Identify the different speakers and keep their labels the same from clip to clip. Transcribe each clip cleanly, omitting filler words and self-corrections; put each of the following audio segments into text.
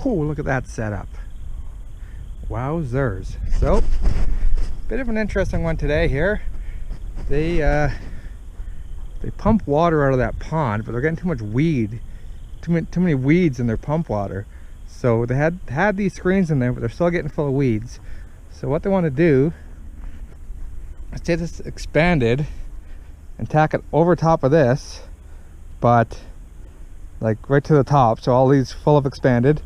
Speaker 1: Oh, look at that setup. Wowzers. So, bit of an interesting one today here. They pump water out of that pond, but they're getting too much weed. Too many weeds in their pump water. So they had these screens in there, but they're still getting full of weeds. So what they want to do is take this expanded and tack it over top of this, but like right to the top, so all these full of expanded.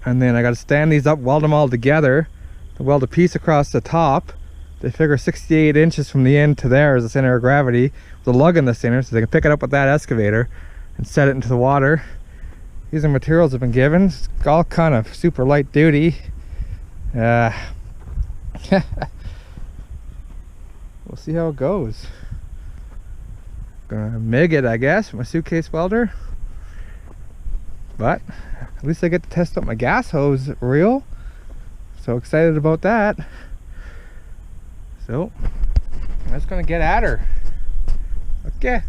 Speaker 1: And then I got to stand these up, weld them all together, to weld a piece across the top. They figure 68 inches from the end to there is the center of gravity, with a lug in the center, so they can pick it up with that excavator and set it into the water. These are materials I've been given. It's all kind of super light duty. We'll see how it goes. Gonna MIG it, I guess, with my suitcase welder. But at least I get to test out my gas hose reel. So excited about that. So I'm just gonna get at her. Okay.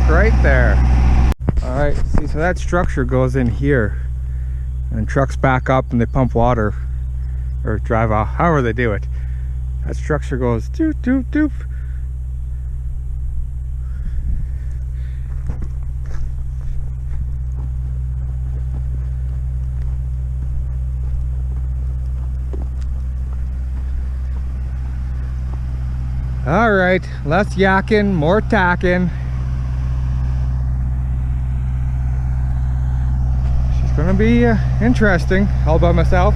Speaker 1: Right there. All right, see, so that structure goes in here and trucks back up and they pump water or drive off, however they do it. That structure goes doop doop doop. All right, less yakking, more tacking. Gonna be interesting all by myself.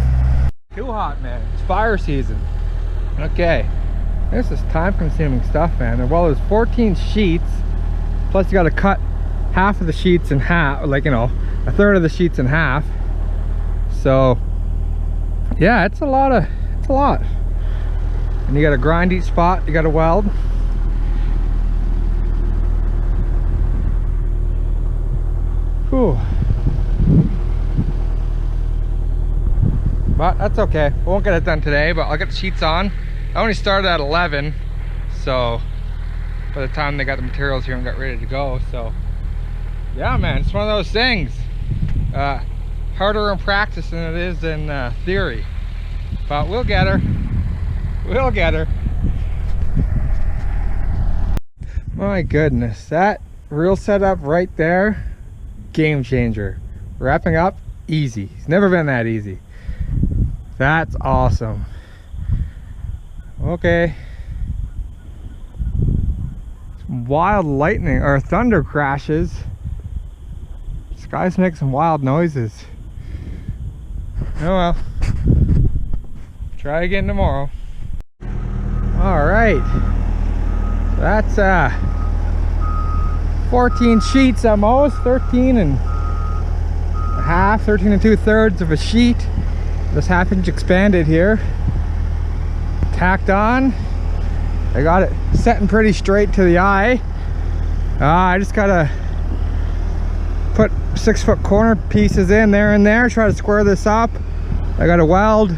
Speaker 1: Too hot, man. It's fire season. Okay, this is time-consuming stuff, man. Well, there's 14 sheets, plus you got to cut half of the sheets in half, like, you know, a third of the sheets in half. So yeah, it's a lot. And you got to grind each spot. You got to weld. Whew. But that's okay. We won't get it done today, but I'll get the sheets on. I only started at 11, so by the time they got the materials here and got ready to go. So yeah, man, it's one of those things. Harder in practice than it is in theory. But we'll get her. We'll get her. My goodness, that reel setup right there, game changer. Wrapping up, easy. It's never been that easy. That's awesome. Okay. Some wild lightning or thunder crashes. Skies make some wild noises. Oh well. Try again tomorrow. Alright. So that's 14 sheets almost. 13 and a half, 13 and 2/3 of a sheet. This 1/2 inch expanded here, tacked on. I got it setting pretty straight to the eye. I just gotta put 6-foot corner pieces in there and there, try to square this up. I gotta weld,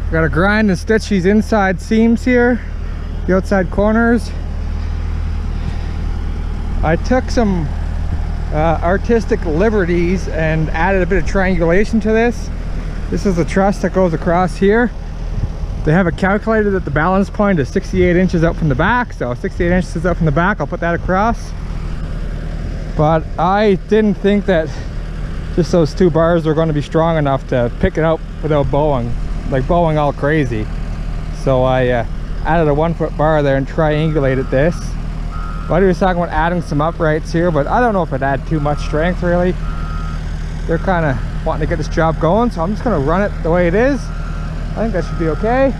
Speaker 1: I gotta grind and stitch these inside seams here, the outside corners. I took some artistic liberties and added a bit of triangulation to this. This is the truss that goes across here. They have it calculated that the balance point is 68 inches out from the back, so 68 inches out from the back, I'll put that across. But I didn't think that just those 2 bars were going to be strong enough to pick it up without bowing, like bowing all crazy. So I added a 1-foot bar there and triangulated this. Buddy was talking about adding some uprights here, but I don't know if it'd add too much strength really. They're kind of wanting to get this job going, so I'm just going to run it the way it is. I think that should be okay.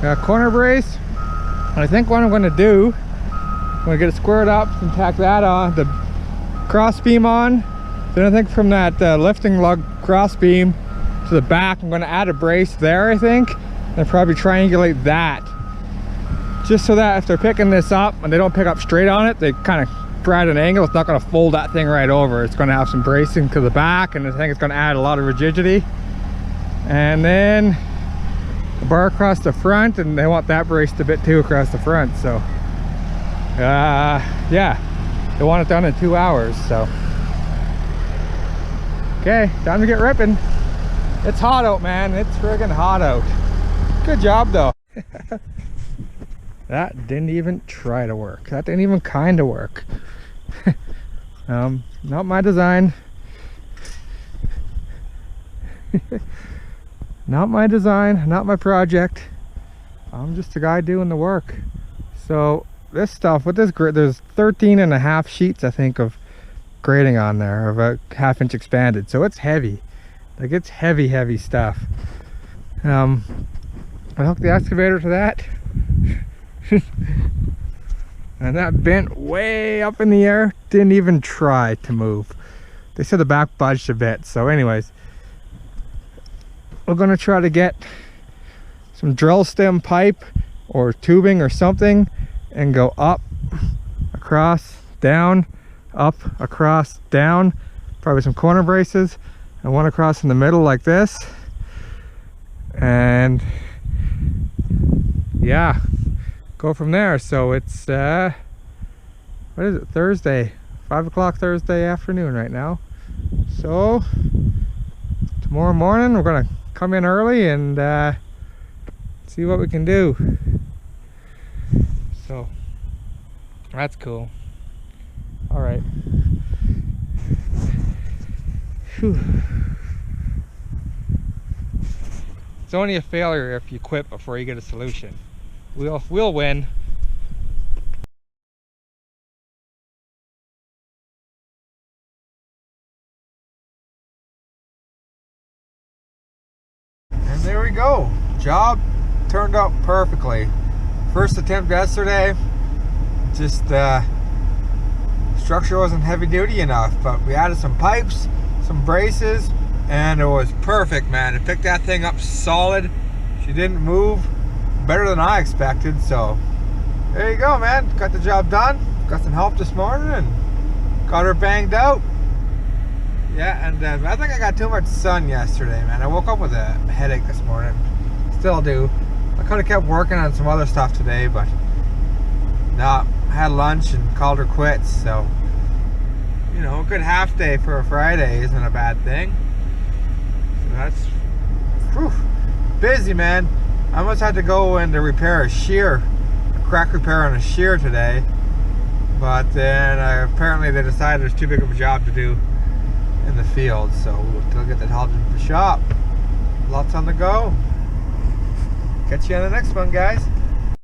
Speaker 1: Got a corner brace, and I think what I'm going to do, I'm going to get it squared up and tack that on, the cross beam on, Then I think from that lifting lug cross beam to the back, I'm going to add a brace there, I think, and probably triangulate that, just so that if they're picking this up and they don't pick up straight on it, they kind of at an angle. It's not going to fold that thing right over. It's going to have some bracing to the back, and I think it's going to add a lot of rigidity. And then the bar across the front, and they want that braced a bit too across the front. So yeah, they want it done in 2 hours. So okay, time to get ripping. It's hot out, man. It's friggin' hot out. Good job though. That didn't even try to work. That didn't even kind of work. Not my design. Not my design, not my project. I'm just a guy doing the work. So this stuff with this grid, there's 13.5 sheets I think of grading on there, of a 1/2 inch expanded. So it's heavy. Like, it's heavy stuff. I hooked the excavator to that. And that bent way up in the air, didn't even try to move. They said the back budged a bit. So anyways, we're gonna try to get some drill stem pipe or tubing or something and go up, across, down, up, across, down, probably some corner braces and one across in the middle like this. And yeah, go from there. So it's what is it, Thursday, 5 o'clock Thursday afternoon right now. So tomorrow morning we're gonna come in early and see what we can do. So that's cool. All right. Whew. It's only a failure if you quit before you get a solution. We'll win. And there we go. Job turned out perfectly. First attempt yesterday, just structure wasn't heavy duty enough, but we added some pipes, some braces, and it was perfect, man. It picked that thing up solid. She didn't move, better than I expected. So there you go, man. Got the job done. Got some help this morning and got her banged out. Yeah, and I think I got too much sun yesterday, man. I woke up with a headache this morning. Still do. I could have kept working on some other stuff today, but no, I had lunch and called her quits. So, you know, a good half day for a Friday isn't a bad thing. So that's whew, busy, man. I almost had to go and repair a shear, a crack repair on a shear today, but then apparently they decided it's too big of a job to do in the field, so we'll get that hauled into the shop. Lots on the go. Catch you on the next one, guys.